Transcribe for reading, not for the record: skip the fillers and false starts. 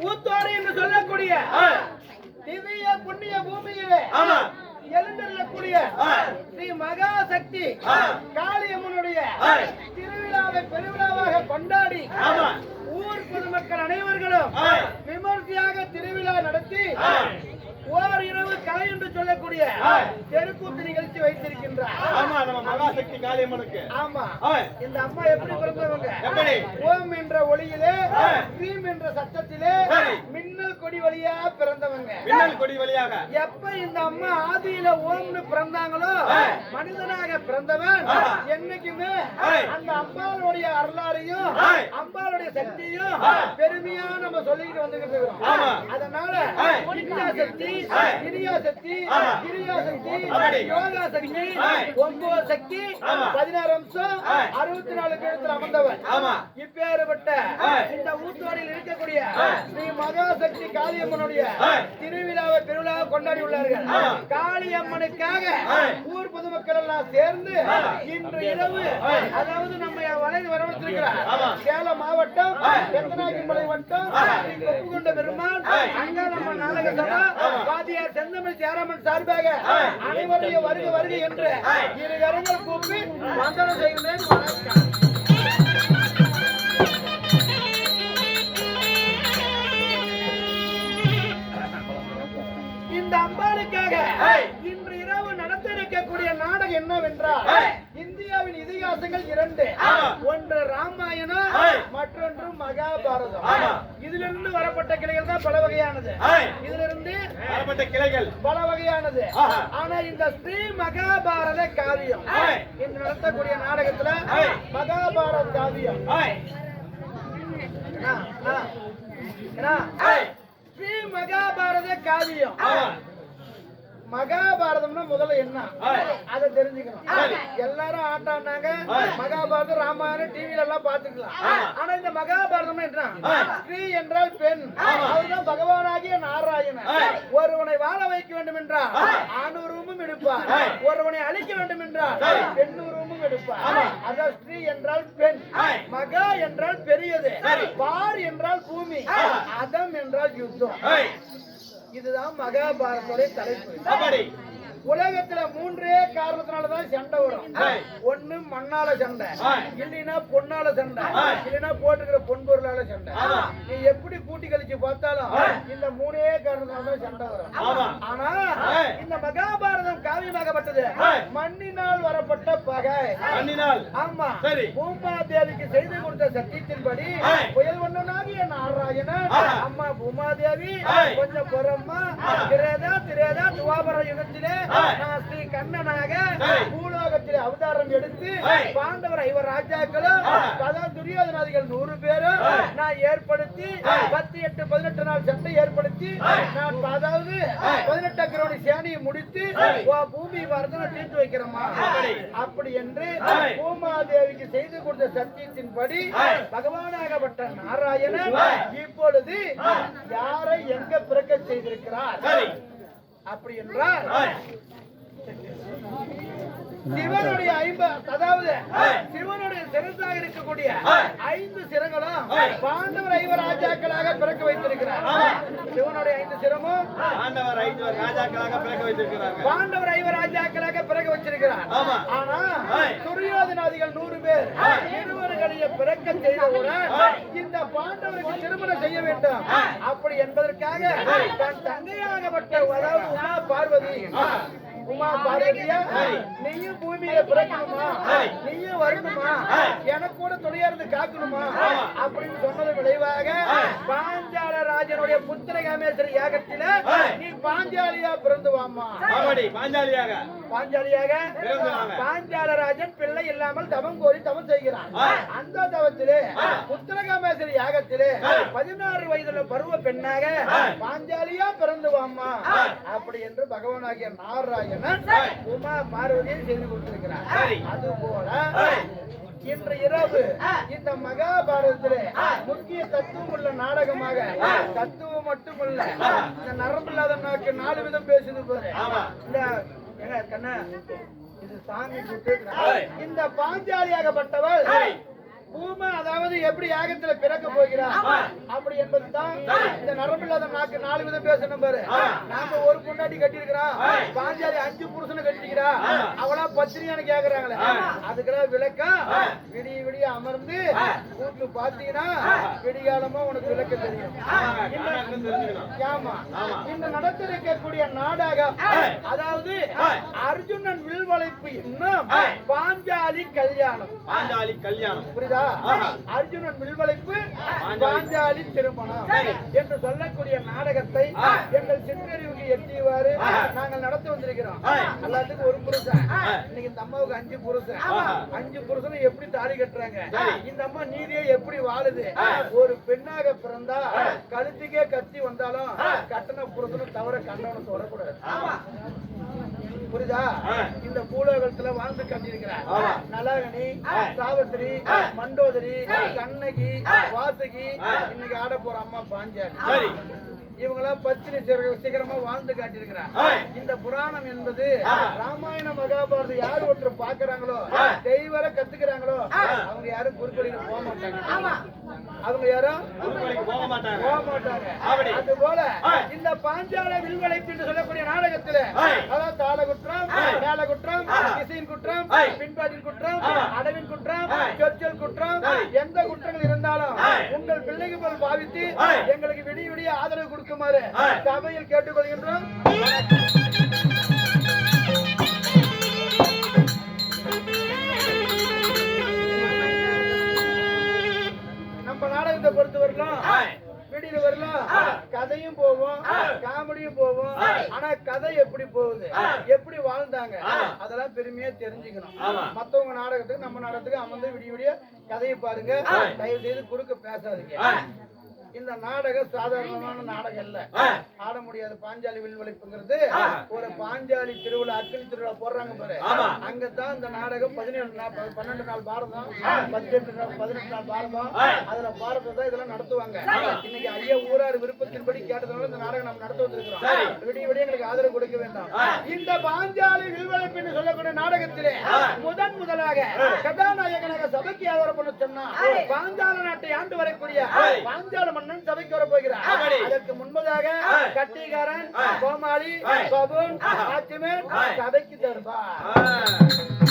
ஊத்தோடு என்று சொல்லக்கூடிய திவ்ய புண்ணிய பூமியிலே எழுந்தள்ளக்கூடிய ஸ்ரீ மகாசக்தி காளியம்மனுடைய திருவிழாவை பெருவிழாவாக கொண்டாடி ஊர் பொதுமக்கள் அனைவர்களும் விமர்சையாக திருவிழா நடத்தி ஓர் இரவு கலை என்று சொல்லக்கூடிய தெருக்கூத்து நிகழ்ச்சி வைத்திருக்கின்றார். ஆமா, நம்ம மகாசக்தி காளியம்மனுக்கு. ஆமா, இந்த அம்மா எப்படி பிறந்தவங்க? ஓம் என்ற ஒளியிலே, கிரீம் என்ற சத்தத்திலே, மின்னல் கொடி வழியா பிறந்தவங்க. மின்னல் கொடி வழியாக எப்ப இந்த அம்மா ஆதியில ஓம்னு பிறந்தாங்களோ, மனிதனாக பிறந்தவன் என்னைக்குமே அந்த அம்பாளுடைய அருளாரையும் அம்பாளுடைய சக்தியும் பெருமையா நம்ம சொல்லிட்டு வந்துகிட்டு இருக்கோம். அதனால சக்தி, கிரியா சக்தி, கிரியா சக்தி, யோகா சக்தி, 9 சக்தி, 16 அம்சம், 64 கழுத்தில் அமர்ந்தவன். இப்பேற்பட்ட இந்த ஊத்தோடியில் இருக்கக்கூடிய ஸ்ரீ மகாசக்தி காளியம்மனுடைய திருவிழாவை பெருவிழாவை கொண்டாடி உள்ளார்கள். காளியம்மனுக்காக ஊர் பொதுமக்கள் எல்லாம் சேர்ந்து இன்று இரவு, அதாவது நம்ம வரவழைத்திருக்கிறார் சேலம் மாவட்டம் பெத்தநாயக்கன்மலை வட்டம் கொப்புகொண்ட பெருமாள் அங்காளம்ம நாடக சபா வாத்தியார் செந்தமிழ் ஜெயராமன் சார்பாக அனைவரையும் வருக வருக என்று இரு கரங்கள் கூப்பி வந்தனம் செய்கிறேன். இந்த அம்பாளுக்காக இன்று இரவு நடத்த இருக்கக்கூடிய நாடகம் என்னவென்றால் இந்தியாவின் இதிகாசங்கள் 2. ஒன்று ராமாயணம், மற்றொன்று மகாபாரதம். இதிலிருந்து வரப்பட்ட கிளைகள் தான் பல வகையானது. இதிலிருந்து வரப்பட்ட கிளைகள் பல வகையானது. ஆனா இந்த ஸ்ரீ மகாபாரத காவியம் இன்று நடத்தக்கூடிய நாடகத்துல மகாபாரத காவியம் ஸ்ரீ மகாபாரத காவியம். மகாபாரதம்னா முதல்ல என்ன அதை தெரிஞ்சுக்கணும். எல்லாரும் ஆட்டாண்டாங்க மகாபாரதம் ராமாயணம் டிவில எல்லாம் பாத்துக்கலாம். ஆனா இந்த மகாபாரதம் என்ன? ஸ்ரீ என்றால் பெண், அவர்தான் பகவானாகிய நாராயணன். ஒருவனை வாழ வைக்க வேண்டும் என்றால் ஆணுருவமும் எடுப்பார், ஒருவனை அழிக்க வேண்டும் என்றால் பெண்ணுருவமும் எடுப்பார். அதான் ஸ்ரீ என்றால் பெண், மகா என்றால் பெரியது, பார் என்றால் பூமி, அதம் என்றால் யுத்தம். இதுதான் மகாபாரதோட தலைப்பு. உலகத்துல 3 காரணத்தினாலதான் சண்டை வரும். ஒண்ணு மண்ணால சண்டை, இல்லைன்னா பொண்ணால சண்டை, இல்லைன்னா போட்டுக்கிற பொன்பொருளால சண்டை. நீ எப்படி கூட்டி கழிச்சு பார்த்தாலும் இந்த 3 காரணத்தினாலதான் சண்டை வரும். ஆனா இந்த மகாபாரதம் காவியமாகப்பட்டது மண்ணினால் வரப்பட்ட பகை. ஆமா, பூமாதேவிக்கு செய்து கொடுத்த சத்தியத்தின்படி புயல் ஒண்ணனாகிய நாராயணன் அம்மா பூமாதேவி கொஞ்சம் புறம்மா திரேதா துவாபர யுகத்திலே நான் ஸ்ரீ கண்ணனாக பூலோகத்திலே அவதாரம் எடுத்து பாண்டவர் 5 ராஜாக்களும் துரியோதனாதிகள் 100 பேரும் நான் ஏற்படுத்தி 10, 8, 18 நாள் சண்டை ஏற்படுத்தி நான் அதாவது 18 கிரோணி சேனையை முடித்து பூமி வரதனை தீர்த்து வைக்கிறோமா அப்படி என்று பூமாதேவிக்கு செய்து கொடுத்த சத்தியத்தின்படி பகவானாகப்பட்ட நாராயணன் இப்பொழுது யாரை எங்க பிறக்க செய்திருக்கிறார் அப்படி என்றால் சிவனுடைய அதாவது சிவனுடைய சிறந்தாக இருக்கக்கூடிய 5 சிரங்களும் பாண்டவர் 5 ராஜாக்களாக பிறக்க வைத்திருக்கிறார். சிவனுடைய 5 சிரமும் பாண்டவர் 5 ராஜாக்களாக பிறக்க வைத்திருக்கிறார். பாண்டவர் 5 ராஜாக்களாக பிறக்க வச்சிருக்கிறார். ஆனா துரியோதனாதிகள் 100 பேர் இருவர்கள் பாஞ்சாலியை பிறக்க செய்தவுடன் இந்த பாண்டவருக்கு திருமணம் செய்ய வேண்டும் அப்படி என்பதற்காக தன் தங்கையாகப்பட்ட அதாவது உமா பார்வதியா நீயும் பூமியில பிறக்கணுமா நீயும் வரணுமா எனக்கு கூட துணையா இருந்து காக்கணுமா அப்படின்னு சொன்னது விளைவாக பாஞ்சால ராஜனுடைய புத்திர காமேஸ்வரி யாகத்தில நீ பாஞ்சாலியா பிறந்து வாமா பாஞ்சாலியாக பாஞ்சாலராஜன் பிள்ளை இல்லாமல் தவம் கோரி தவம் செய்கிறான் அந்த தவத்திலே புத்திரகாமேஸ்வரி யாகத்திலே 16 வயதுள்ள பருவ பெண்ணாக பாஞ்சாலியா பிறந்து வாமா அப்படி என்று பகவானாகிய நாராயணன் உமா பார்வதியை செய்து கொடுத்திருக்கிறார். அதுபோல இன்று இரவு இந்த மகாபாரதத்திலே முக்கிய தத்துவம் உள்ள நாடகமாக தத்துவம் மட்டுமல்ல இந்த நரம்பில்லாத நாக்கு 4 விதம் பேசுது பாரு இந்த கண்ணா இது சாமி இந்த பாஞ்சாலியாகப்பட்டவள் பூமா அதாவது எப்படி யாகத்துல பிறக்க போகிறார் அப்படி என்பதுதான் இந்த நரம்பில்லாத நாக்கு 4 விதம் பேசணும் பாரு. நாம ஒரு பொண்டாட்டி கட்டிருக்கிறோம் பாஞ்சாலி 5 புருஷனை கட்டிருக்கிறா அவளா பத்திரியான்னு கேக்குறாங்களே அதுக்கெல்லாம் விளக்கம் விடிய விடிய அமர்ந்து கூட்டு பாத்தீங்கன்னா விடிகாலமா உனக்கு விளக்க தெரியும். ஆமா இந்த நடத்திருக்கக்கூடிய நாடகம் அதாவது அர்ஜுனன் வில்வளைப்பு இன்னும் பாஞ்சாலி கல்யாணம் புரியுதா? அர்ஜுனன் வில்வளைப்பு பாஞ்சாலி திருமணம் என்று சொல்லக்கூடிய நாடகத்தை எங்கள் சிற்றறிவுக்கு எட்டியவாறு நாங்கள் நடத்தி வந்திருக்கிறோம். எல்லாத்துக்கும் ஒரு புருஷன் இன்னைக்கு இந்த அம்மாவுக்கு 5 புருஷன் 5 புருஷனை எப்படி தாலி கட்டுறாங்க இந்த அம்மா நீதியை எப்படி வாழுது ஒரு பெண்ணாக பிறந்தா கழுத்துக்கே கத்தி வந்தாலும் கட்டண புருஷனும் தவிர கண்டவனை தொடக்கூடாது புரியுதா? இந்த பூலோகத்துல வாழ்ந்து கட்டியிருக்கிறார் நலகனி சாவித்திரி மண்டோதரி கண்ணகி வாசகி இன்னைக்கு ஆட போற அம்மா பாஞ்சாலி இவங்களாம் பத்தினி சீக்கிரமா வாழ்ந்து காட்டியிருக்கிறார். இந்த புராணம் என்பது ராமாயண மகாபாரதம் யார் ஒருத்தர் பாக்குறாங்களோ தெய்வர கத்துக்கிறாங்களோ அவங்க யாரும் குறுக்கோளிக்கு போக மாட்டாங்க. அவங்க யாரும் போக மாட்டாங்க. அது போல இந்த பாஞ்சால வில்வளைப்பு என்று சொல்லக்கூடிய நாடகத்துல அதாவது தாள குற்றம் மேல குற்றம் இசையின் குற்றம் பின்பாட்டின் குற்றம் அடவின் குற்றம் சொற்சொல் குற்றம் எந்த குற்றங்கள் இருந்தாலும் உங்கள் பிள்ளைகள் போல் பாவித்து எங்களுக்கு விடிய விடிய ஆதரவு கொடுக்குமாறு சபையில் கேட்டுக்கொள்கின்றோம். நம்ம நாடகத்தை பொறுத்த வரலாம் விடியில வரலாம் கதையும் போவோம் காமெடியும் போவோம். ஆனா கதை எப்படி போகுது எப்படி வாழ்ந்தாங்க அதெல்லாம் பெருமையா தெரிஞ்சுக்கணும். மத்தவங்க நாடகத்துக்கு நம்ம நாடகத்துக்கு அமர்ந்து விடிய விடிய கதையை பாருங்க. தயவு செய்து குறுக்க பேசாதீங்க. இந்த நாடகம் சாதாரணமான நாடகம் இல்ல ஆட முடியாது. பாஞ்சாலி வில்வளைப்புங்கிறது ஒரு பாஞ்சாலி திருவிழா அக்கினி திருவிழா போடுறாங்க பாரு அங்கதான் இந்த நாடகம் 12 நாள் பாரதம் 18 நாள் பாரதம் அதுல பாரதம் இதெல்லாம் நடத்துவாங்க. இன்னைக்கு ஐயா ஊரார் விருப்பத்தின்படி கேட்டதுனால இந்த நாடகம் நம்ம நடத்த வந்திருக்கிறோம். விடிய விடிய எங்களுக்கு ஆதரவு கொடுக்க வேண்டாம். இந்த பாஞ்சாலி வில்வளைப்பு என்று சொல்லக்கூடிய நாடகத்திலே முதலாக கதாநாயகனாக சபைக்கு ஆதரவு பண்ண சொன்னா பாஞ்சால நாட்டை ஆண்டு வரக்கூடிய பாஞ்சால மன்னன் சபைக்கு வர போகிறார். அதற்கு முன்பதாக கட்டிகாரன் கோமாளி பபுன் ஆட்சிமேன் சபைக்கு தருவார்.